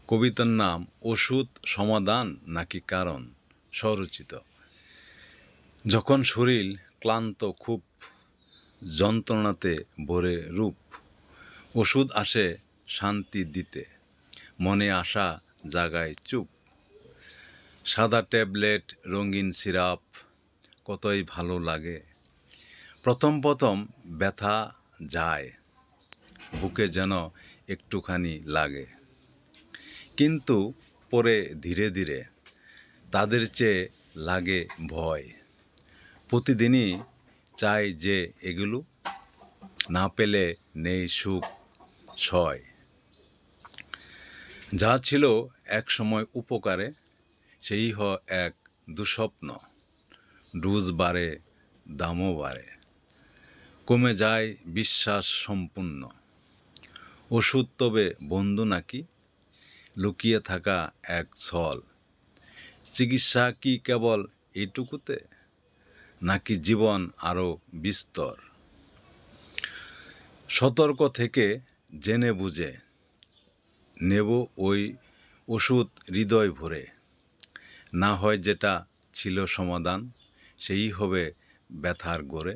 কবিতার নাম ওষুধ সমাধান নাকি কারণ? স্বরচিত। যখন শরীর ক্লান্ত খুব যন্ত্রণাতে ভরে রূপ, ওষুধ আসে শান্তি দিতে, মনে আশা জাগায় চুপ। সাদা ট্যাবলেট, রঙিন সিরাপ কতই ভালো লাগে। প্রথম প্রথম ব্যথা যায়, বুকে যেন একটুখানি লাগে, কিন্তু পরে ধীরে ধীরে তাদের চেয়ে লাগে ভয়। প্রতিদিনই চাই যে এগুলো, না পেলে নেই সুখ সয়। যা ছিল এক সময় উপকারে, সেই এক দুঃস্বপ্ন। ডোজ বাড়ে, দামও বাড়ে, কমে যায় বিশ্বাস সম্পূর্ণ। ওষুধ তবে বন্ধু নাকি লুকিয়ে থাকা এক ছল? চিকিৎসা কি কেবল এইটুকুতে, নাকি জীবন আরও বিস্তর? সতর্ক থেকে জেনে বুঝে নেব ওই ওষুধ হৃদয় ভরে। না হয় যেটা ছিল সমাধান, সেই হবে ব্যথার গড়ে।